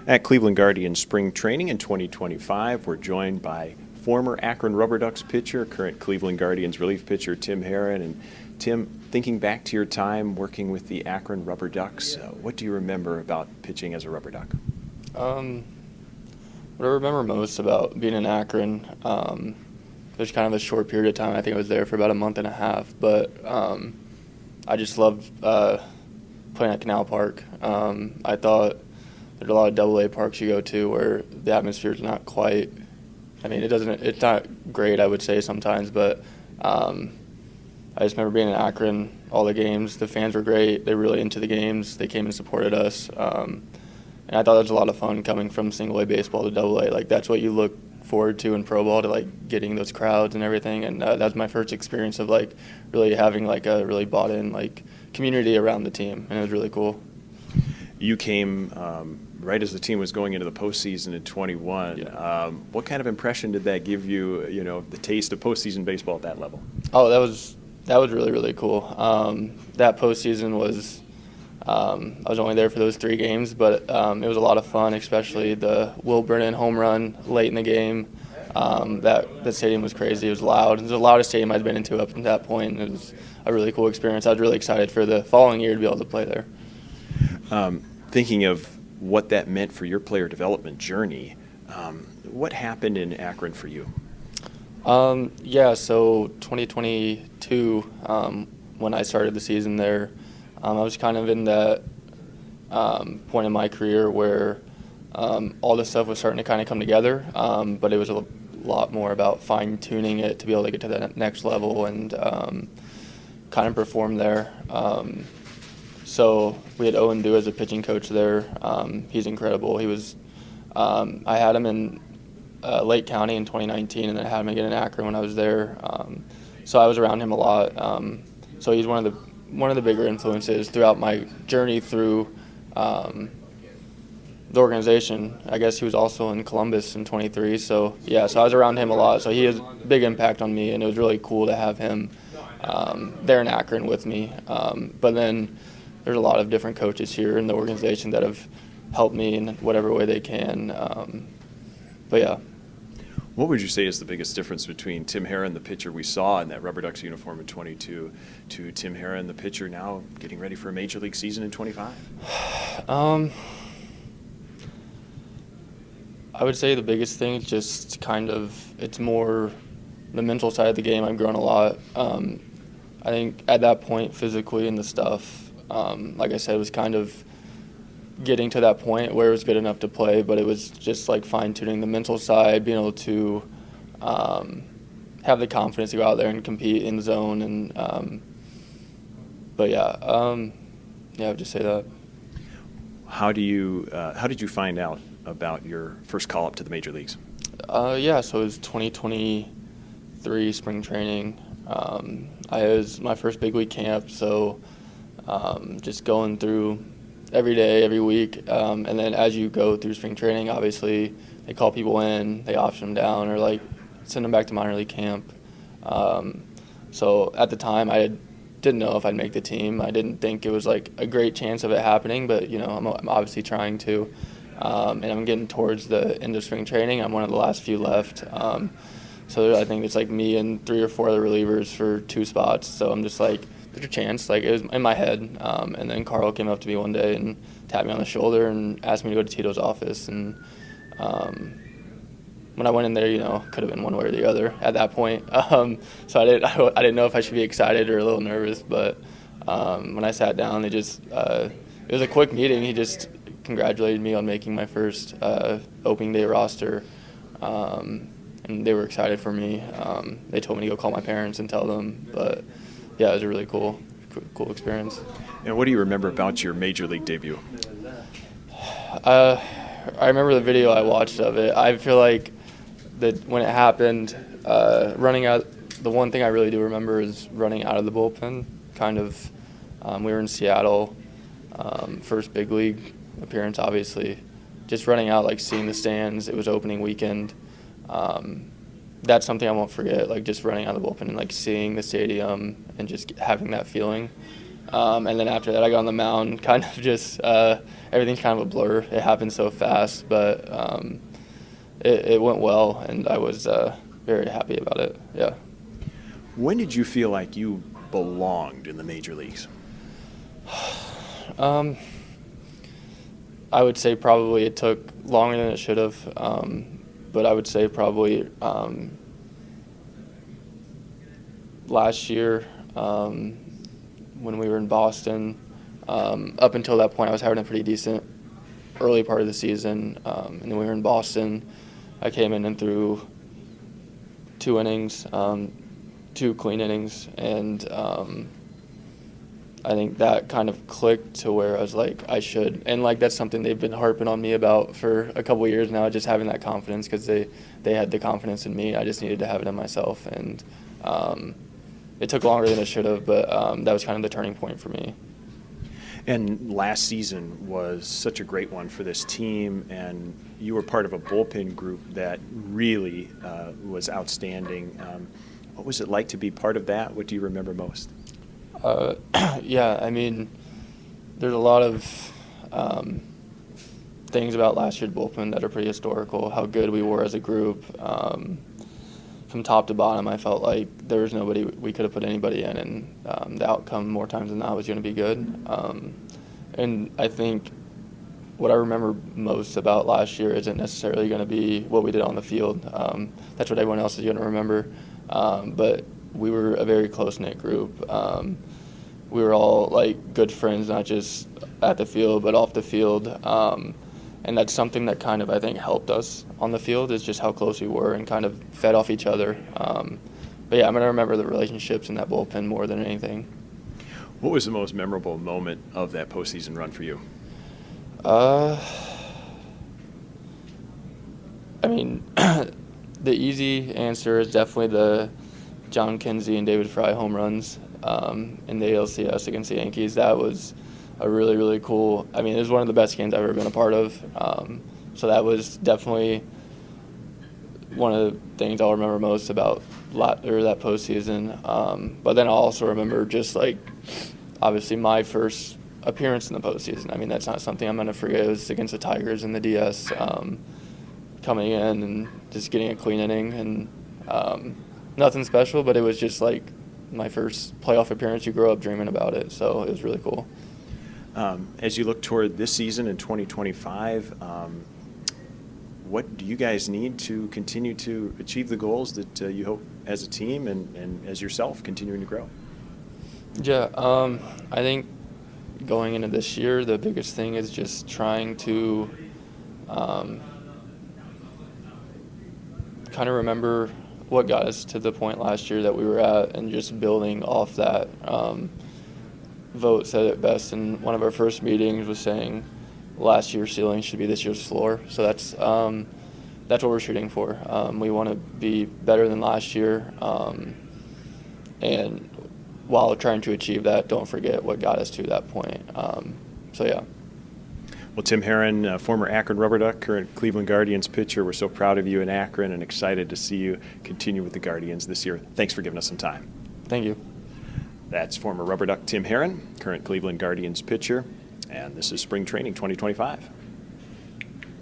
At Cleveland Guardians spring training in 2025, we're joined by former Akron RubberDucks pitcher, current Cleveland Guardians relief pitcher Tim Herrin. And Tim, thinking back to your time working with the Akron RubberDucks, what do you remember about pitching as a RubberDuck? What I remember most about being in Akron, it was kind of a short period of time. I think I was there for about a month and a half, but I just loved playing at Canal Park. I thought there's a lot of AA parks you go to where the atmosphere is not quite. I mean, it's not great, I would say sometimes, but I just remember being in Akron, all the games. The fans were great. They were really into the games. They came and supported us, and I thought it was a lot of fun coming from single A baseball to AA. Like that's what you look forward to in pro ball, to like getting those crowds and everything. And that was my first experience of like really having like a really bought in like community around the team, and it was really cool. You came right as the team was going into the postseason in 21. Yeah. What kind of impression did that give you? You know, the taste of postseason baseball at that level. Oh, that was really cool. That postseason was. I was only there for those 3 games, but it was a lot of fun, especially the Will Brennan home run late in the game. That stadium was crazy. It was loud. It was the loudest stadium I'd been into up to that point. It was a really cool experience. I was really excited for the following year to be able to play there. Thinking of what that meant for your player development journey, what happened in Akron for you? So 2022, when I started the season there, I was kind of in that point in my career where all this stuff was starting to kind of come together, but it was a lot more about fine-tuning it to be able to get to that next level and kind of perform there. So we had Owen Du as a pitching coach there. He's incredible. He was I had him in Lake County in 2019, and then I had him again in Akron when I was there. So I was around him a lot. So he's one of the bigger influences throughout my journey through the organization. I guess he was also in Columbus in 23. So I was around him a lot. So he has a big impact on me, and it was really cool to have him there in Akron with me. But then there's a lot of different coaches here in the organization that have helped me in whatever way they can. But yeah. What would you say is the biggest difference between Tim Herrin, the pitcher we saw in that RubberDucks uniform in 22, to Tim Herrin, the pitcher now getting ready for a major league season in 25? I would say the biggest thing is just kind of it's more the mental side of the game. I've grown a lot. I think at that point, physically and the stuff, like I said, it was kind of getting to that point where it was good enough to play, but it was just like fine-tuning the mental side, being able to have the confidence to go out there and compete in the zone. And I would just say that. How did you find out about your first call up to the major leagues? So it was 2023 spring training. It was my first big league camp, so just going through every day, every week, and then as you go through spring training, obviously they call people in, they option them down, or like send them back to minor league camp. So at the time, I didn't know if I'd make the team. I didn't think it was like a great chance of it happening, but I'm obviously trying to, and I'm getting towards the end of spring training. I'm one of the last few left. So I think it's like me and 3 or 4 other relievers for 2 spots. So I'm just like, there's a chance. Like, it was in my head. And then Carl came up to me one day and tapped me on the shoulder and asked me to go to Tito's office. And when I went in there, could have been one way or the other at that point. So I didn't know if I should be excited or a little nervous. But when I sat down, it was a quick meeting. He just congratulated me on making my first opening day roster. And they were excited for me. They told me to go call my parents and tell them. But yeah, it was a really cool experience. And what do you remember about your major league debut? I remember the video I watched of it. I feel like that when it happened, running out, the one thing I really do remember is running out of the bullpen. Kind of, we were in Seattle, first big league appearance, obviously. Just running out, like seeing the stands. It was opening weekend. That's something I won't forget, like just running out of the bullpen and like seeing the stadium and just having that feeling. And then after that, I got on the mound, kind of just everything's kind of a blur. It happened so fast, but it went well, and I was very happy about it. Yeah. When did you feel like you belonged in the major leagues? I would say probably it took longer than it should have, but I would say probably last year when we were in Boston. Up until that point, I was having a pretty decent early part of the season, and then we were in Boston. I came in and threw 2 innings, 2 clean innings, and I think that kind of clicked to where I was like, I should. And, like, that's something they've been harping on me about for a couple of years now, just having that confidence, because they had the confidence in me. I just needed to have it in myself. And it took longer than it should have, but that was kind of the turning point for me. And last season was such a great one for this team, and you were part of a bullpen group that really was outstanding. What was it like to be part of that? What do you remember most? Yeah, I mean, there's a lot of things about last year's bullpen that are pretty historical, how good we were as a group. From top to bottom, I felt like there was nobody, we could have put anybody in, and the outcome more times than not was going to be good. And I think what I remember most about last year isn't necessarily going to be what we did on the field. That's what everyone else is going to remember. But we were a very close-knit group. We were all like good friends, not just at the field, but off the field. And that's something that kind of, I think, helped us on the field, is just how close we were and kind of fed off each other. But yeah, I'm going to remember the relationships in that bullpen more than anything. What was the most memorable moment of that postseason run for you? I mean, the easy answer is definitely the John Kinsey and David Fry home runs in the ALCS against the Yankees. That was a really, really cool. I mean, it was one of the best games I've ever been a part of. So that was definitely one of the things I'll remember most about that postseason. But then I'll also remember just like, obviously, my first appearance in the postseason. I mean, that's not something I'm going to forget. It was against the Tigers in the DS, coming in and just getting a clean inning, and nothing special, but it was just like my first playoff appearance. You grow up dreaming about it, so it was really cool. As you look toward this season in 2025, what do you guys need to continue to achieve the goals that you hope as a team and as yourself continuing to grow? Yeah, I think going into this year, the biggest thing is just trying to kind of remember what got us to the point last year that we were at, and just building off that. Vogt said it best in one of our first meetings, was saying last year's ceiling should be this year's floor. So that's what we're shooting for. We want to be better than last year, and while trying to achieve that, don't forget what got us to that point. So yeah. Well, Tim Herrin, former Akron RubberDuck, current Cleveland Guardians pitcher, we're so proud of you in Akron and excited to see you continue with the Guardians this year. Thanks for giving us some time. Thank you. That's former RubberDuck Tim Herrin, current Cleveland Guardians pitcher, and this is Spring Training 2025.